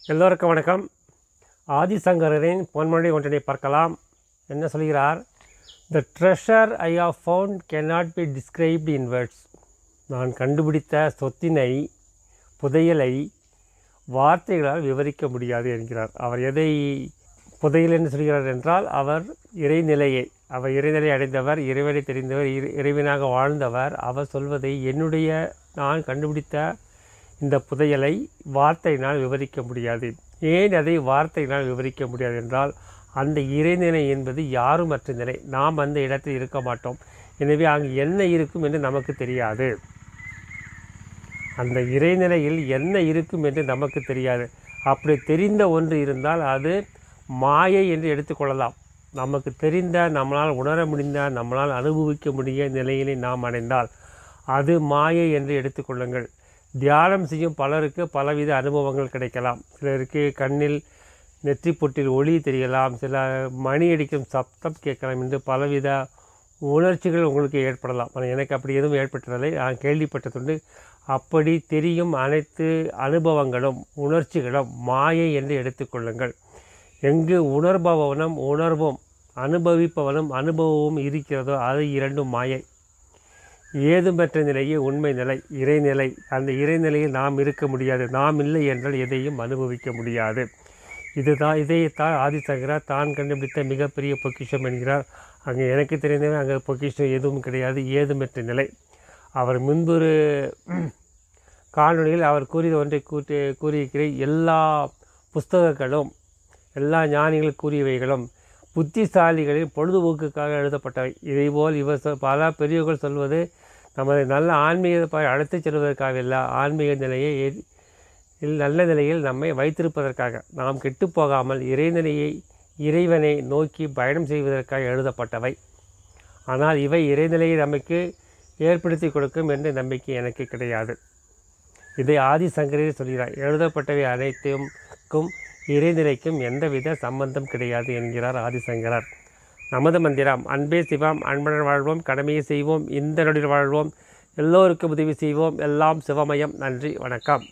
எல்லோருக்கும் வணக்கம். ஆதிசங்கரரின் பொன்மொழி ஒன்றினை பார்க்கலாம். என்ன சொல்கிறார்? The treasure I have found cannot be described in words. நான் கண்டுபிடித்த சொத்தினை, புதையலை வார்த்தைகளால் விவரிக்க முடியாது என்கிறார். அவர் எதை புதையல் என்று சொல்கிறார் என்றால், அவர் இறைநிலையை அடைந்தவர், இறைவனை தெரிந்தவர், இறைவனாக வாழ்ந்தவர். அவர் சொல்வதை நான் கண்டுபிடித்த இந்த புதையலை வார்த்தையினால் விவரிக்க முடியாது. ஏன் அதை வார்த்தையினால் விவரிக்க முடியாது என்றால், அந்த இறைநிலை என்பது யாரும் மற்ற நிலை. நாம் அந்த இடத்தில் இருக்க மாட்டோம். எனவே அங்கு என்ன இருக்கும் என்று நமக்கு தெரியாது. அந்த இறைநிலையில் என்ன இருக்கும் என்று நமக்கு தெரியாது. அப்படி தெரிந்த ஒன்று இருந்தால் அது மாயை என்று எடுத்துக்கொள்ளலாம். நமக்கு தெரிந்த, நம்மளால் உணர முடிந்த, நம்மளால் அனுபவிக்க முடிய நிலையினை நாம் அடைந்தால் அது மாயை என்று எடுத்துக்கொள்ளுங்கள். தியானம் செய்யும் பலருக்கு பலவித அனுபவங்கள் கிடைக்கலாம். சிலருக்கு கண்ணில் நெற்றிப்பொட்டில் ஒளி தெரியலாம், சில மணி அடிக்கும் சப்தம் கேட்கலாம் என்று பலவித உணர்ச்சிகள் உங்களுக்கு ஏற்படலாம். ஆனால் எனக்கு அப்படி எதுவும் ஏற்பட்டதில்லை. நான் கேள்விப்பட்டதுண்டு. அப்படி தெரியும் அனைத்து அனுபவங்களும் உணர்ச்சிகளும் மாயை என்று எடுத்துக்கொள்ளுங்கள். எங்கு உணர்பவனும் உணர்வும் அனுபவிப்பவனும் அனுபவமும் இருக்கிறதோ அது இரண்டும் மாயை. ஏதுமற்ற நிலையே உண்மை நிலை, இறைநிலை. அந்த இறைநிலையில் நாம் இருக்க முடியாது. நாம் இல்லை என்றால் எதையும் அனுபவிக்க முடியாது. இதைத்தான் ஆதிசங்கரர் தான் கண்டுபிடித்த மிகப்பெரிய பொக்கிஷம் என்கிறார். அங்கே எனக்கு தெரிந்தவரை அங்கே பொக்கிஷம் எதுவும் கிடையாது, ஏதுமற்ற நிலை. அவர் முன்பொரு காணொலியில் அவர் கூறிய ஒன்றை கூறியிருக்கிறேன். எல்லா புஸ்தகங்களும், எல்லா ஞானிகள் கூறியவைகளும் புத்திசாலிகளின் பொழுதுபோக்குக்காக எழுதப்பட்டவை. இதேபோல் பல பெரியவர்கள் சொல்வது நமது நல்ல ஆன்மீக அழைத்துச் செல்வதற்காக இல்லை, ஆன்மீக நிலையை நல்ல நிலையில் நம்மை வைத்திருப்பதற்காக, நாம் கெட்டுப்போகாமல் இறைவனை நோக்கி பயணம் செய்வதற்காக எழுதப்பட்டவை. ஆனால் இவை இறைநிலையை நமக்கு ஏற்படுத்தி கொடுக்கும் என்ற நம்பிக்கை எனக்கு கிடையாது. இதை ஆதிசங்கரர் சொல்கிறார். எழுதப்பட்டவை அனைத்துக்கும் இறைநிலைக்கும் எந்தவித சம்பந்தம் கிடையாது என்கிறார் ஆதிசங்கரர். நமது மந்திரம்: அன்பே சிவம், அன்புடன் வாழ்வோம், கடமையை செய்வோம், இந்த நொடியில் வாழ்வோம், எல்லோருக்கும் உதவி செய்வோம், எல்லாம் சிவமயம். நன்றி, வணக்கம்.